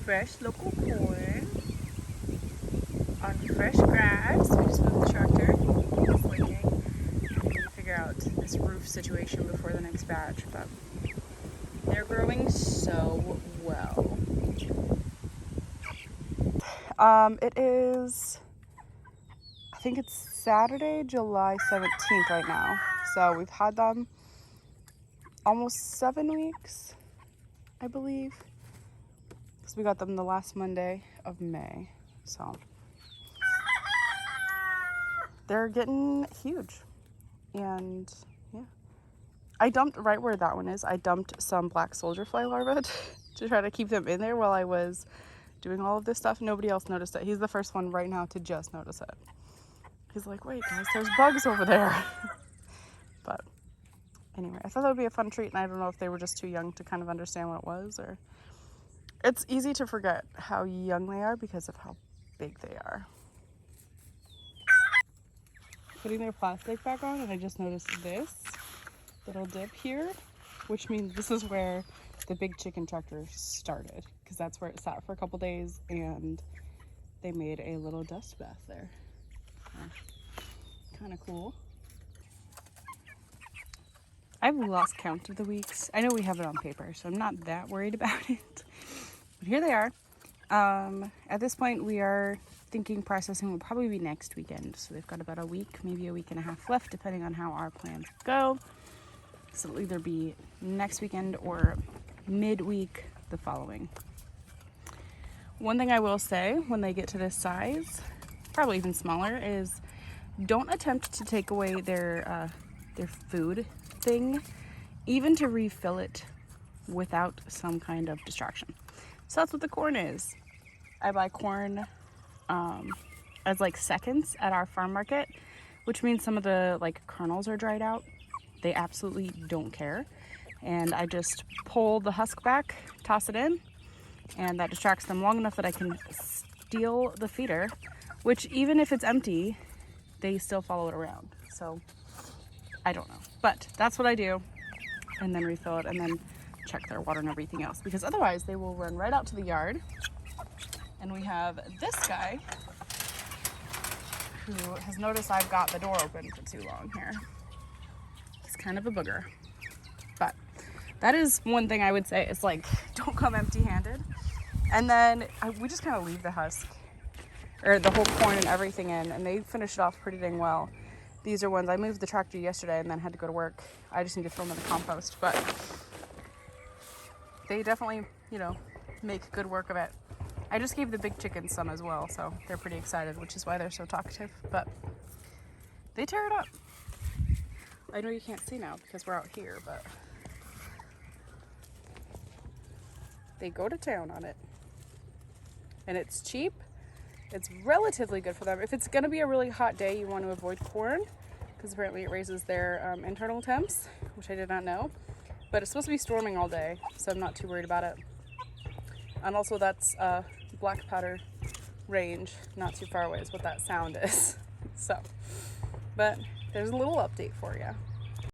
fresh local corn on fresh grass. We just moved the tractor. It's leaking. We need to figure out this roof situation before the next batch, but they're growing so well. It is, I think it's Saturday, July 17th right now. So we've had them almost 7 weeks, I believe. Because we got them the last Monday of May. So they're getting huge. And yeah. I dumped right where that one is. I dumped some black soldier fly larvae to try to keep them in there while I was doing all of this stuff. Nobody else noticed it. He's the first one right now to just notice it. He's like, wait guys, there's bugs over there. But anyway, I thought that would be a fun treat, and I don't know if they were just too young to kind of understand what it was, or it's easy to forget how young they are because of how big they are. Putting their plastic back on, and I just noticed this little dip here, which means this is where the big chicken tractor started, because that's where it sat for a couple days and they made a little dust bath there. Kind of cool. I've lost count of the weeks. I know we have it on paper, so I'm not that worried about it. But here they are. At this point, we are thinking processing will probably be next weekend. So they've got about a week, maybe a week and a half left, depending on how our plans go. So it'll either be next weekend or midweek the following. One thing I will say when they get to this size, probably even smaller, is don't attempt to take away their food thing, even to refill it without some kind of distraction. So that's what the corn is. I buy corn as like seconds at our farm market, which means some of the like kernels are dried out. They absolutely don't care. And I just pull the husk back, toss it in, and that distracts them long enough that I can steal the feeder, which even if it's empty, they still follow it around. So I don't know, but that's what I do. And then refill it and then check their water and everything else, because otherwise they will run right out to the yard. And we have this guy who has noticed I've got the door open for too long here. He's kind of a booger. But that is one thing I would say is like, don't come empty-handed. And then we just kind of leave the husk or the whole corn and everything in, and they finish it off pretty dang well. These are ones I moved the tractor yesterday and then had to go to work. I just need to throw them in the compost, but they definitely, you know, make good work of it. I just gave the big chickens some as well, so they're pretty excited, which is why they're so talkative, but they tear it up. I know you can't see now because we're out here, but they go to town on it. And it's cheap. It's relatively good for them. If it's gonna be a really hot day, you want to avoid corn, because apparently it raises their internal temps, which I did not know. But it's supposed to be storming all day, so I'm not too worried about it. And also that's black powder range, not too far away is what that sound is. So, but there's a little update for you.